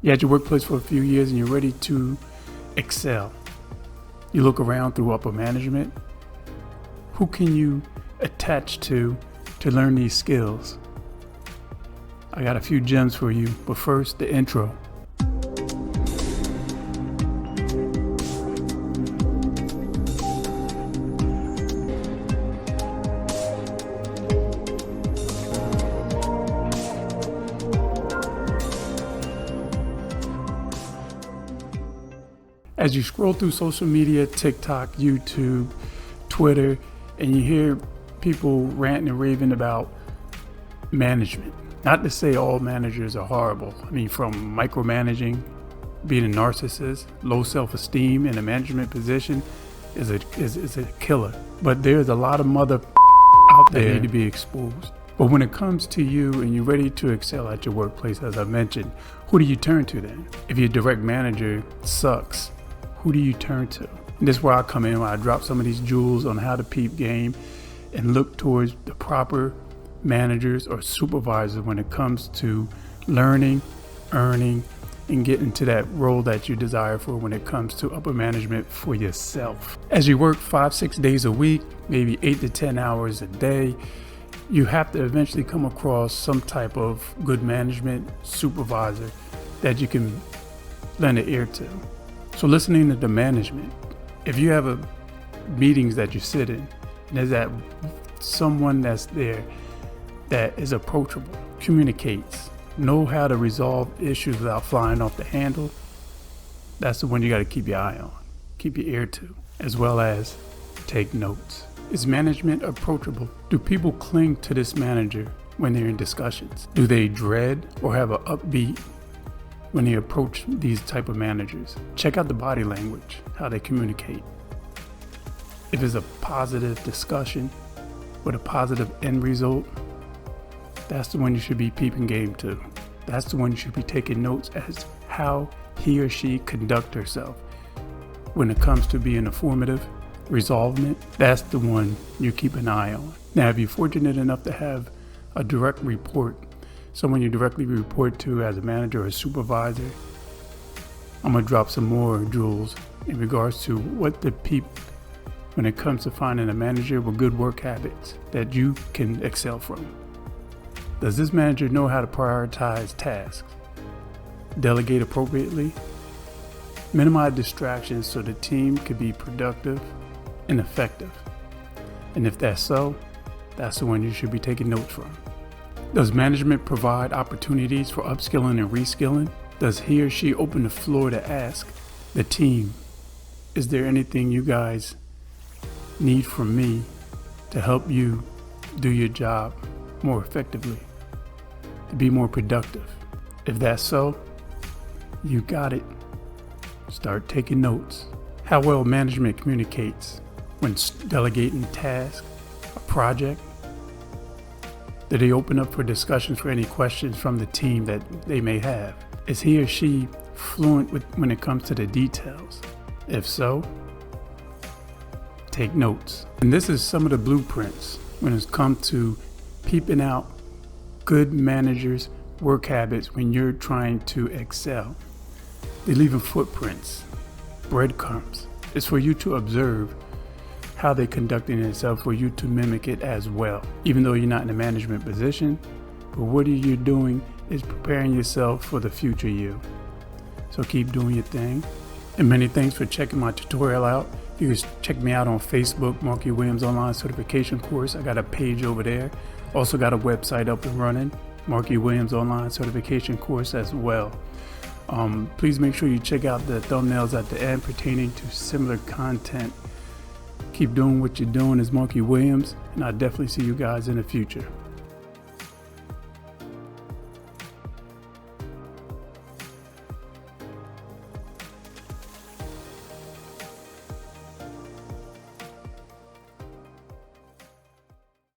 You're at your workplace for a few years and you're ready to excel. You look around through upper management. Who can you attach to learn these skills? I got a few gems for you, but first, the intro. As you scroll through social media, TikTok, YouTube, Twitter, and you hear people ranting and raving about management. Not to say all managers are horrible. I mean, from micromanaging, being a narcissist, low self-esteem in a management position is a killer. But there's a lot of mother out there that need to be exposed. But when it comes to you and you're ready to excel at your workplace, as I mentioned, who do you turn to then? If your direct manager sucks, who do you turn to? And this is where I come in, where I drop some of these jewels on how to peep game and look towards the proper managers or supervisors when it comes to learning, earning, and getting to that role that you desire for when it comes to upper management for yourself. As you work 5-6 days a week, maybe 8 to 10 hours a day, you have to eventually come across some type of good management supervisor that you can lend an ear to. So listening to the management, if you have meetings that you sit in, and there's that someone that's there that is approachable, communicates, know how to resolve issues without flying off the handle, that's the one you got to keep your eye on, keep your ear to, as well as take notes. Is management approachable? Do people cling to this manager when they're in discussions? Do they dread or have an upbeat when they approach these type of managers? Check out the body language, how they communicate. If it's a positive discussion with a positive end result, that's the one you should be peeping game to. That's the one you should be taking notes as how he or she conduct herself. When it comes to being informative, resolvement, that's the one you keep an eye on. Now, if you're fortunate enough to have a direct report, someone you directly report to as a manager or a supervisor, I'm gonna drop some more jewels in regards to what to peep when it comes to finding a manager with good work habits that you can excel from. Does this manager know how to prioritize tasks, delegate appropriately, minimize distractions so the team can be productive and effective? And if that's so, that's the one you should be taking notes from. Does management provide opportunities for upskilling and reskilling? Does he or she open the floor to ask the team, is there anything you guys need from me to help you do your job more effectively, to be more productive? If that's so, you got it. Start taking notes. How well management communicates when delegating tasks, a project. Do they open up for discussions for any questions from the team that they may have? Is he or she fluent when it comes to the details? If so, take notes. And this is some of the blueprints when it's come to peeping out good managers' work habits when you're trying to excel. They're leaving footprints, breadcrumbs. It's for you to observe how they're conducting themselves, for you to mimic it as well. Even though you're not in a management position, but what you're doing is preparing yourself for the future you. So keep doing your thing. And many thanks for checking my tutorial out. You can check me out on Facebook, Markie Williams Online Certification Course. I got a page over there. Also got a website up and running, Markie Williams Online Certification Course as well. Please make sure you check out the thumbnails at the end pertaining to similar content. Keep doing what you're doing as Markie Williams, and I'll definitely see you guys in the future.